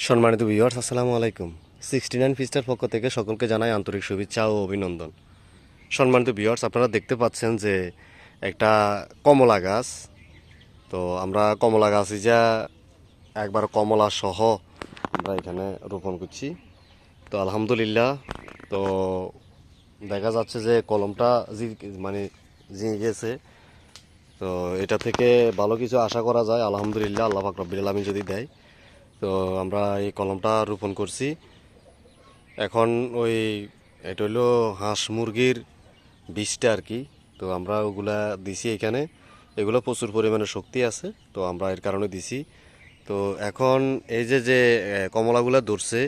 সম্মানিত ভিউয়ার্স, আসসালামু আলাইকুম। 69 ফিস্টার পক্ষ থেকে সকলকে জানাই আন্তরিক শুভেচ্ছা ও অভিনন্দন। সম্মানিত ভিউয়ার্স, আপনারা দেখতে পাচ্ছেন যে একটা কমলা গাছ। তো আমরা কমলা গাছ যা একবার কমলা সহ আমরা এখানে রোপণ করছি। তো আলহামদুলিল্লাহ, তো দেখা যাচ্ছে যে কলমটা মানে জিঙে গেছে। তো এটা থেকে ভালো কিছু আশা করা যায় আলহামদুলিল্লাহ, আল্লাহ পাক রব্বিল আলামিন যদি দেয়। তো আমরা এই কলমটা রোপণ করছি। এখন ওই এটা হলো হাঁস মুরগির বীজটা আর কি। তো আমরা ওগুলা দিছি এখানে। এগুলো প্রচুর পরিমাণে শক্তি আছে, তো আমরা এর কারণে দিছি। তো এখন এই যে যে কমলাগুলা ধরছে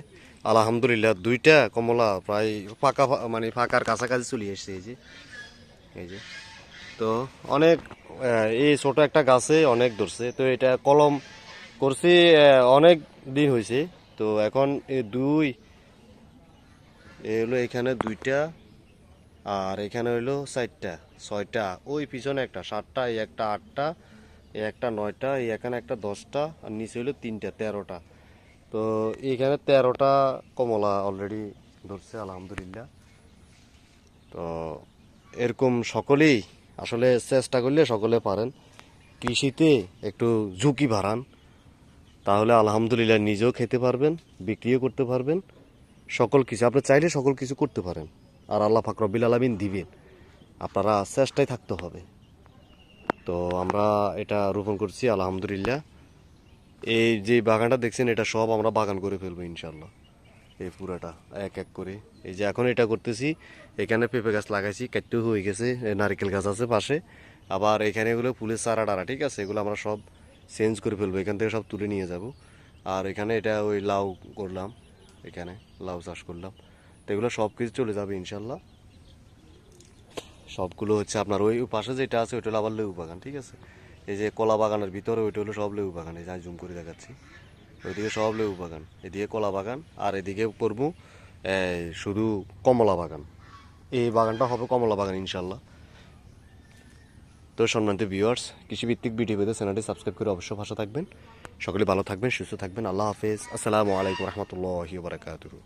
আলহামদুলিল্লাহ, দুইটা কমলা প্রায় পাকা মানে পাকার কাছাকাছি চলে এসছে। এই যে তো অনেক এই ছোট একটা গাছে অনেক ধরছে। তো এটা কলম করছি অনেক দিন হয়েছে। তো এখন এই হলো এখানে দুইটা, আর এখানে হইলো চারটা, ছয়টা, ওই পিছনে একটা সাতটা, এই একটা আটটা, এই একটা নয়টা, এই এখানে একটা 10টা, আর নিচে হইলো তিনটা, 13টা। তো এখানে 13টা কমলা অলরেডি ধরছে আলহামদুলিল্লাহ। তো এরকম সকলেই আসলে চেষ্টা করলে সকলে পারেন। কৃষিতে একটু ঝুঁকি বাড়ান, তাহলে আলহামদুলিল্লাহ নিজেও খেতে পারবেন, বিক্রিও করতে পারবেন। সকল কিছু আপনি চাইলে সকল কিছু করতে পারেন, আর আল্লাহ পাক রব্বিল আলামিন দিবেন। আপনারা চেষ্টায় থাকতে হবে। তো আমরা এটা রোপণ করছি আলহামদুলিল্লাহ। এই যে বাগানটা দেখছেন, এটা সব আমরা বাগান করে ফেলবো ইনশাল্লাহ। এই পুরাটা এক এক করে। এই যে এখন এটা করতেছি, এখানে পেঁপে গাছ লাগাইছি, কাটতেও হয়ে গেছে, নারকেল গাছ আছে পাশে। আবার এখানে এগুলো ফুলের চারা টারা, ঠিক আছে, এগুলো আমরা সব চেঞ্জ করে ফেলবো, এখান থেকে সব তুলে নিয়ে যাব। আর এখানে এটা ওই লাউ করলাম, এখানে লাউ চাষ করলাম। তো এগুলো সব কিছু চলে যাবে ইনশাল্লাহ। সবগুলো হচ্ছে আপনার ওই পাশে যেটা আছে ওইটা হলো আবার লেবু বাগান, ঠিক আছে। এই যে কলা বাগানের ভিতরে ওইটা হলো সব লেবু বাগান। এই যে জুম করে দেখাচ্ছি, ওইদিকে সব লেবু বাগান, এদিকে কলা বাগান, আর এদিকে করবো শুধু কমলা বাগান। এই বাগানটা হবে কমলা বাগান ইনশাল্লাহ। তো সম্মানিত ভিউয়ার্স, কৃষিভিত্তিক ভিডিও পেতে চ্যানেলটি সাবস্ক্রাইব করে অবশ্যই পাশে থাকবেন। সকলে ভালো থাকবেন, সুস্থ থাকবেন। আল্লাহ হাফেজ, আসসালামু আলাইকুম রহমতুল্লাহি ওয়া বারাকাতুহু।